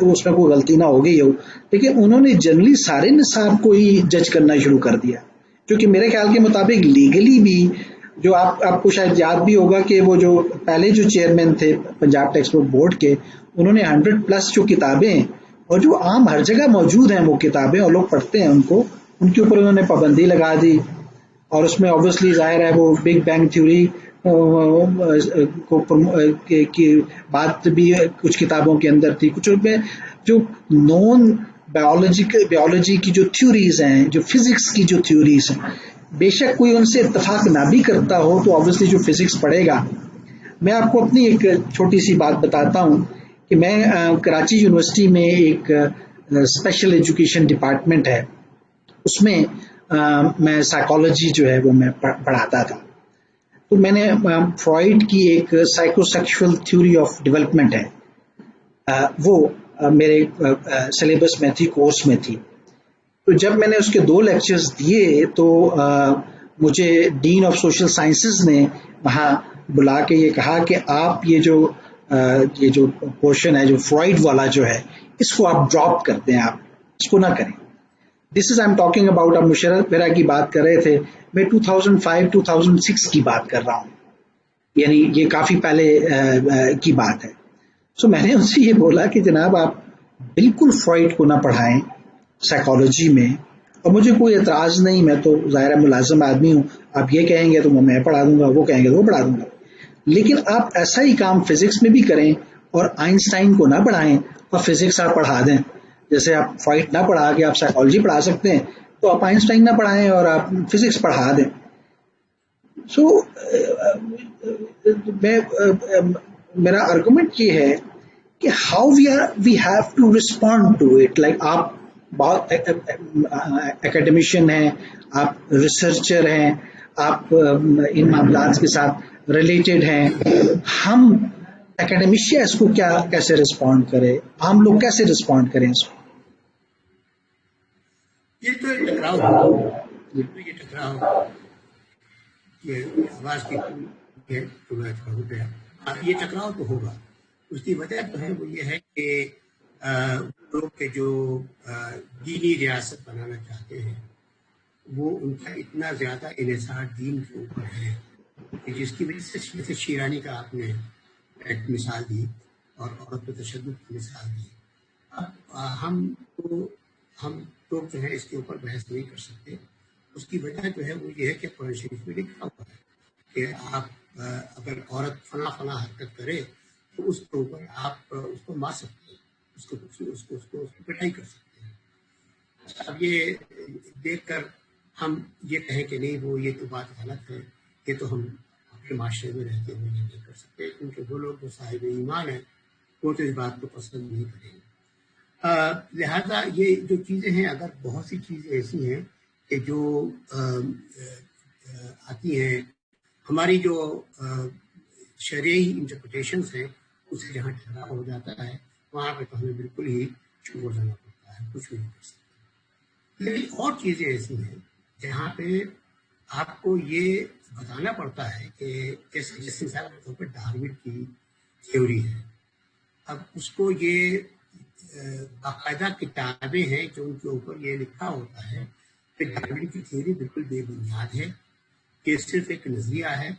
اس میں کوئی غلطی نہ ہو گئی ہو، لیکن انہوں نے جنرلی سارے نصاب کو ہی جج کرنا شروع کر دیا، جو کہ میرے خیال کے مطابق لیگلی بھی، جو آپ کو شاید یاد بھی ہوگا کہ وہ جو پہلے جو چیئرمین تھے پنجاب ٹیکسٹ بک بورڈ کے، انہوں نے 100+ جو کتابیں اور جو عام ہر جگہ موجود ہیں وہ کتابیں اور لوگ پڑھتے ہیں ان کو، ان کے اوپر انہوں نے پابندی لگا دی، اور اس میں اوبویسلی ظاہر ہے وہ بگ بینگ تھیوری کی بات بھی کچھ کتابوں کے اندر تھی، کچھ میں جو نون بایولوجی کی جو تھیوریز ہیں، جو فزکس کی جو تھیوریز ہیں، بے شک کوئی ان سے اتفاق نہ بھی کرتا ہو تو اوبویسلی جو فزکس پڑھے گا. میں آپ کو اپنی ایک چھوٹی سی بات بتاتا ہوں کہ میں کراچی یونیورسٹی میں ایک اسپیشل ایجوکیشن ڈپارٹمنٹ ہے، اس میں میں سائیکالوجی جو ہے وہ میں پڑھاتا تھا. تو میں نے فرائڈ کی ایک psycho sexual theory of development ہے، وہ میرے سلیبس میں تھی، کورس میں تھی. تو جب میں نے اس کے 2 لیکچرز دیے تو مجھے ڈین آف سوشل سائنسز نے وہاں بلا کے یہ کہا کہ آپ یہ جو پورشن ہے جو فرائڈ والا جو ہے اس کو آپ ڈراپ کر دیں، آپ اس کو نہ کریں. دس از آئی ایم ٹاکنگ اباؤٹ، آپ مشرف ویرا کی بات کر رہے تھے، میں 2005-2006 کی بات کر رہا ہوں، یعنی یہ کافی پہلے کی بات ہے. سو میں نے ان سے یہ بولا کہ جناب آپ بالکل فرائڈ کو نہ پڑھائیں سائیکالوجی میں، اور مجھے کوئی اعتراض نہیں، میں تو ظاہر ملازم آدمی ہوں، آپ یہ کہیں گے تو میں پڑھا دوں گا، وہ کہیں گے تو وہ پڑھا دوں گا، لیکن آپ ایسا ہی کام فزکس میں بھی کریں اور آئنسٹائن کو نہ پڑھائیں اور فزکس آپ پڑھا دیں. جیسے آپ فرائڈ نہ پڑھا کے آپ سائیکالوجی پڑھا سکتے ہیں تو آپ آئنسٹائن نہ پڑھائیں اور آپ فزکس پڑھا دیں. سو میرا آرگومنٹ یہ ہے کہ how we have to respond to it. Like آپ بہت اکیڈمیشین ہیں، آپ ریسرچر ہیں، آپ ان معاملات کے ساتھ ریلیٹڈ ہیں، ہم اکیڈمیشیا اس کو کیسے رسپونڈ کرے، عام لوگ کیسے رسپونڈ کریں اس کو؟ یہ تو ٹکراؤ یہ آواز کی ہے تو میں تھوڑا ہو گیا. یہ ٹکراؤ تو ہوگا، اس کی وجہ تو ہے وہ یہ ہے کہ لوگ کے جو دینی ریاست بنانا چاہتے ہیں وہ ان کا اتنا زیادہ انحصار دین کے اوپر ہے کہ جس کی وجہ سے جیسے شیرانی کا آپ نے ایک مثال دی اور عورت پہ تشدد کی مثال دی. اب ہم لوگ جو ہے اس کے اوپر بحث نہیں کر سکتے. اس کی وجہ جو ہے وہ یہ ہے کہ قرآن شریف میں لکھا ہوا ہے کہ آپ اگر عورت فلاں حرکت کرے تو اس کے اوپر آپ اس کو مار سکتے ہیں، اس کو پٹائی کر سکتے ہیں. اب یہ دیکھ کر ہم یہ کہیں کہ نہیں وہ یہ تو بات غلط ہے، یہ تو ہم اپنے معاشرے میں رہتے ہوئے نہیں کر سکتے، کیونکہ وہ لوگ جو صاحب ایمان ہیں وہ تو اس بات کو پسند نہیں کریں گے. لہذا یہ جو چیزیں ہیں، اگر بہت سی چیزیں ایسی ہیں کہ جو آتی ہیں ہماری جو شرعی انٹرپریٹیشنس ہیں اس سے جہاں ٹکراؤ ہو جاتا ہے وہاں پہ تو ہمیں بالکل ہی چپ ہو جانا پڑتا ہے، کچھ بھی نہیں کر سکتے. لیکن اور چیزیں ایسی ہیں جہاں پہ آپ کو یہ بتانا پڑتا ہے کہ جس مثال کے طور پہ ڈارون کی تھیوری ہے، اب اس کو یہ باقاعدہ کتابیں ہیں جو ان کے اوپر یہ لکھا ہوتا ہے کہ ڈارون کی تھیوری بالکل بے بنیاد ہے، کہ صرف ایک نظریہ ہے،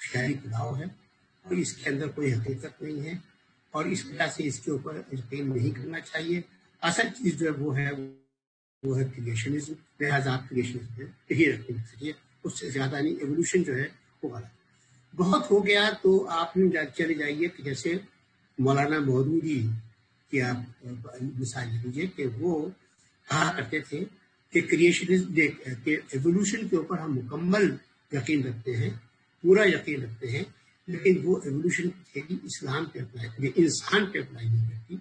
خیالی پلاؤ ہے، اور اس کے اندر کوئی حقیقت نہیں ہے، اور اس وجہ سے اس کے اوپر یقین نہیں کرنا چاہیے. اصل چیز جو ہے وہ ہے کریشنزم. لہٰذا آپ کریشنزم میں یہی رکھنے چاہیے، اس سے زیادہ نہیں. ایوولوشن جو ہے وہ غلط بہت ہو گیا. تو آپ چلے جائیے کہ جیسے مولانا مودودی کی آپ مثال لیجیے کہ وہ کہا کرتے تھے کہ کریشنزم کہ ایوولوشن کے اوپر ہم مکمل یقین رکھتے ہیں، پورا یقین رکھتے ہیں، لیکن وہ ایوولوشن کی تھیوری اسلام پہ اپلائی، انسان پہ اپلائی نہیں کرتی.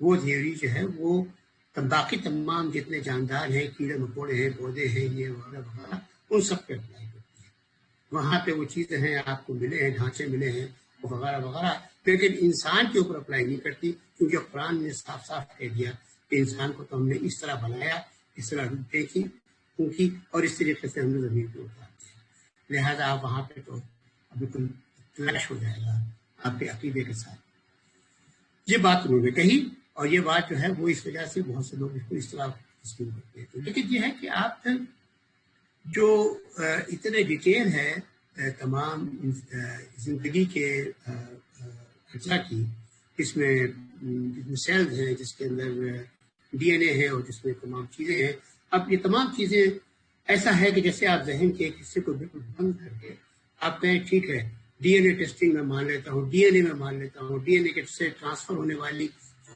وہ تھیوری جو ہے وہ باقی تمام جتنے جاندار ہیں، کیڑے مکوڑے ہیں، پودے ہیں، یہ وغیرہ وغیرہ، ان سب پہ اپلائی کرتی ہے. وہاں پہ وہ چیزیں ہیں آپ کو ملے ہیں، ڈھانچے ملے ہیں وغیرہ وغیرہ، لیکن انسان کے اوپر اپلائی نہیں کرتی، کیونکہ قرآن نے صاف صاف کہہ دیا کہ انسان کو تو ہم نے اس طرح بنایا، اس طرح دیکھی پونکی اور اس طریقے سے ہم نے زمین پہ اتارتے ہیں، لہٰذا آپ وہاں پہ تو بالکل کلیش ہو جائے گا آپ کے عقیدے کے ساتھ. یہ بات انہوں نے کہی، اور یہ بات جو ہے وہ اس وجہ سے بہت سے لوگ اس کو اس طرح تسلیم کرتے ہیں. لیکن یہ ہے کہ آپ جو اتنے ڈیٹیل ہے تمام زندگی کے اجزاء کی، جس میں سیلز ہیں، جس کے اندر ڈی این اے ہے اور جس میں تمام چیزیں ہیں. اب یہ تمام چیزیں ایسا ہے کہ جیسے آپ ذہن کے ایک حصے کو بالکل بند کر کے آپ کہیں ٹھیک ہے ڈی این اے ٹیسٹنگ میں مان لیتا ہوں، ڈی این اے میں مان لیتا ہوں، ڈی این اے سے ٹرانسفر ہونے والی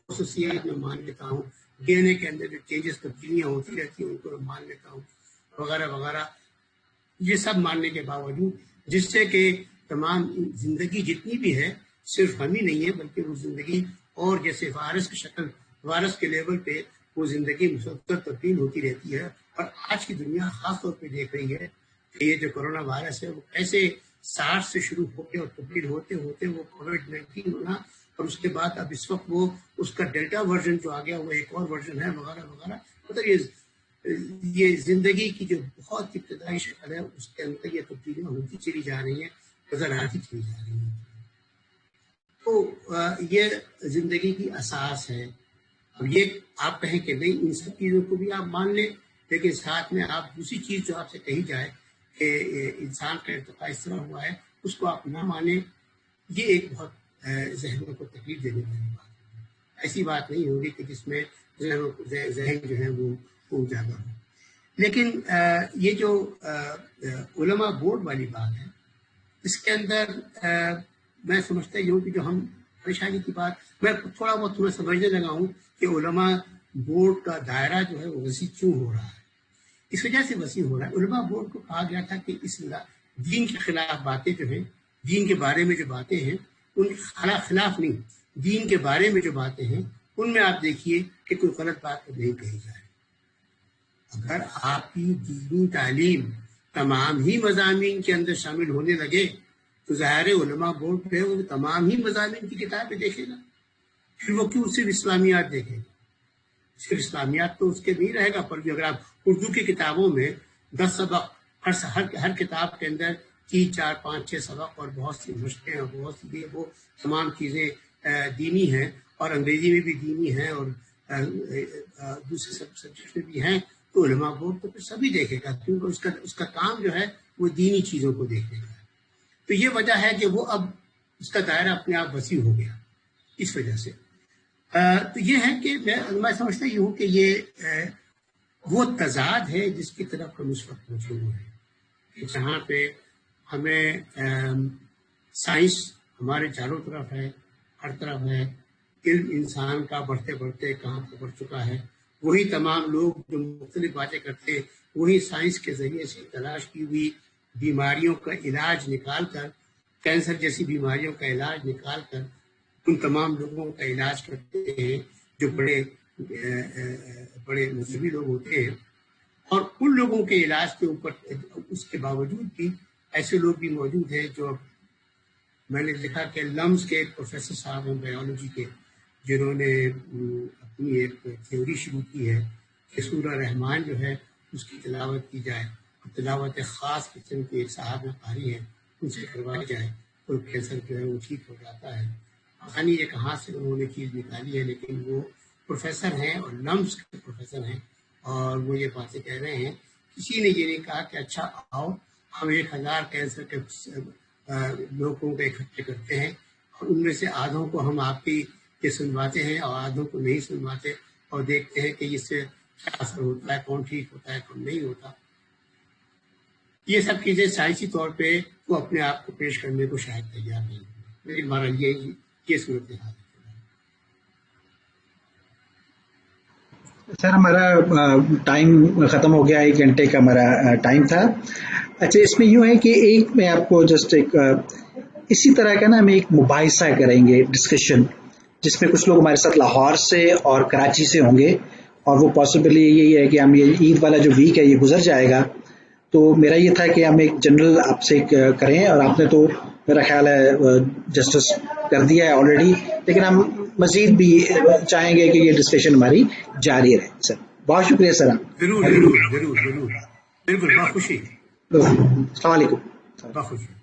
خصوصیات میں مان لیتا ہوں، ڈی این اے کے اندر جو چینجز تبدیلیاں ہوتی رہتی ہیں ان کو میں مان لیتا ہوں، وغیرہ وغیرہ. یہ سب ماننے کے باوجود جس سے کہ تمام زندگی جتنی بھی ہے صرف ہم ہی نہیں ہے، بلکہ وہ زندگی اور جیسے وائرس کی شکل، وائرس کے لیول پہ وہ زندگی مسلسل تبدیل ہوتی رہتی ہے. اور آج کی دنیا خاص طور پہ دیکھ رہی ہے کہ یہ جو کرونا وائرس ہے وہ کیسے سارس سے شروع ہو کے اور تبدیل ہوتے ہوتے وہ کووڈ-19 ہونا، اور اس کے بعد اب اس وقت وہ اس کا ڈیلٹا ورژن جو آ گیا وہ ایک اور ورژن ہے، وغیرہ وغیرہ. مطلب یہ زندگی کی جو بہت ابتدائی شکل ہے اس کے اندر یہ تبدیلیاں ہوتی چلی جا رہی ہیں، نظر آتی چلی جا رہی ہیں. تو یہ زندگی کی اساس ہے. اب یہ آپ کہیں کہ نہیں ان سب چیزوں کو بھی آپ مان لیں، لیکن ساتھ میں آپ دوسری چیز جو آپ سے کہی جائے کہ انسان کا ارتقاء اس طرح ہوا ہے اس کو آپ نہ مانیں، یہ ایک بہت ذہنوں کو تکلیف دینے والی بات ہے. ایسی بات نہیں ہوگی کہ جس میں ذہن جو ہے وہ اجاگر ہو. لیکن یہ جو علماء بورڈ والی بات ہے اس کے اندر میں سمجھتا ہوں کہ جو ہم پریشانی کی بات میں تھوڑا بہت تمہیں سمجھنے لگا ہوں کہ علماء بورڈ کا دائرہ جو ہے وہ وسیع کیوں ہو رہا ہے. اس وجہ سے وسیع ہو رہا ہے، علماء بورڈ کو کہا گیا تھا کہ اس دین کے خلاف باتیں جو ہیں، دین کے بارے میں جو باتیں ہیں ان کے خلاف نہیں، دین کے بارے میں جو باتیں ہیں ان میں آپ دیکھیے کہ کوئی غلط بات تو نہیں کہی جائے. اگر آپ کی دینی تعلیم تمام ہی مضامین کے اندر شامل ہونے لگے تو ظاہر علماء بورڈ پہ وہ تمام ہی مضامین کی کتابیں دیکھے گا. پھر وہ کیوں صرف اسلامیات دیکھے گا؟ صرف اسلامیات تو اس کے نہیں رہے گا، پر بھی اگر آپ اردو کی کتابوں میں 10 سبق، ہر کتاب کے اندر 3، 4، 5، 6 سبق اور بہت سی مشقیں اور بہت سی وہ تمام چیزیں دینی ہیں، اور انگریزی میں بھی دینی ہیں اور دوسرے سبجیکٹ میں بھی ہیں، تو علماء بورڈ تو پھر سبھی دیکھے گا، کیونکہ اس کا کام جو ہے وہ دینی چیزوں کو دیکھنے کا ہے. تو یہ وجہ ہے کہ وہ اب اس کا دائرہ اپنے آپ وسیع ہو گیا اس وجہ سے. تو یہ ہے کہ میں سمجھتا ہوں کہ یہ وہ تضاد ہے جس کی طرف ہم اس وقت پہنچے ہوئے ہیں، کہ جہاں پہ ہمیں سائنس ہمارے چاروں طرف ہے، ہر طرف ہے، علم انسان کا بڑھتے بڑھتے کہاں پہنچ چکا ہے. وہی تمام لوگ جو مختلف باتیں کرتے ہیں وہی سائنس کے ذریعے سے تلاش کی ہوئی بیماریوں کا علاج نکال کر، کینسر جیسی بیماریوں کا علاج نکال کر ان تمام لوگوں کا علاج کرتے ہیں جو بڑے مذہبی لوگ ہوتے ہیں. اور ان لوگوں کے علاج کے اوپر اس کے باوجود بھی ایسے لوگ بھی موجود ہیں جو میں نے لکھا کہ لمز کے پروفیسر صاحب ہیں بایولوجی کے، جنہوں نے اپنی ایک تھیوری شروع کی ہے کہ سورہ رحمان جو ہے اس کی تلاوت کی جائے، تلاوت خاص قسم کے ایک صاحب قاری ہیں ان سے کروائی جائے تو کینسر جو ہے وہ ٹھیک ہو جاتا ہے. پتہ نہیں یہ کہاں سے انہوں نے چیز نکالی ہے، لیکن وہ پروفیسر ہیں اور لمز کے پروفیسر ہیں، اور وہ یہ باتیں کہہ رہے ہیں. کسی نے یہ نہیں کہا کہ اچھا آؤ ہم 1000 کینسر کے لوگوں کو اکٹھے کرتے ہیں اور ان میں سے آدھوں کو ہم آپ کی یہ سنواتے ہیں اور آدھوں کو نہیں سنواتے، اور دیکھتے ہیں کہ اس سے کیا اثر ہوتا ہے، کون ٹھیک ہوتا ہے کون نہیں ہوتا. یہ سب چیزیں سائنسی طور پہ وہ اپنے آپ کو پیش کرنے کو شاید تیار نہیں ہوئی. لیکن ہمارا یہ صورتحال ہے. سر ہمارا ٹائم ختم ہو گیا، 1 گھنٹے کا ہمارا ٹائم تھا. اچھا اس میں یوں ہے کہ ایک میں آپ کو جسٹ ایک اسی طرح کا نا ہم ایک مباحثہ کریں گے، ڈسکشن، جس میں کچھ لوگ ہمارے ساتھ لاہور سے اور کراچی سے ہوں گے، اور وہ پاسبلی یہی ہے کہ ہم یہ عید والا جو ویک ہے یہ گزر جائے گا. تو میرا یہ تھا کہ ہم ایک جنرل آپ سے کریں، اور آپ نے تو میرا خیال ہے جسٹس کر دیا ہے آلریڈی، لیکن ہم مزید بھی چاہیں گے کہ یہ ڈسکشن ہماری جاری رہے. سر بہت شکریہ سر. ضرور ضرور ضرور ضرور بالکل، بخوشی. السلام علیکم. بخوشی.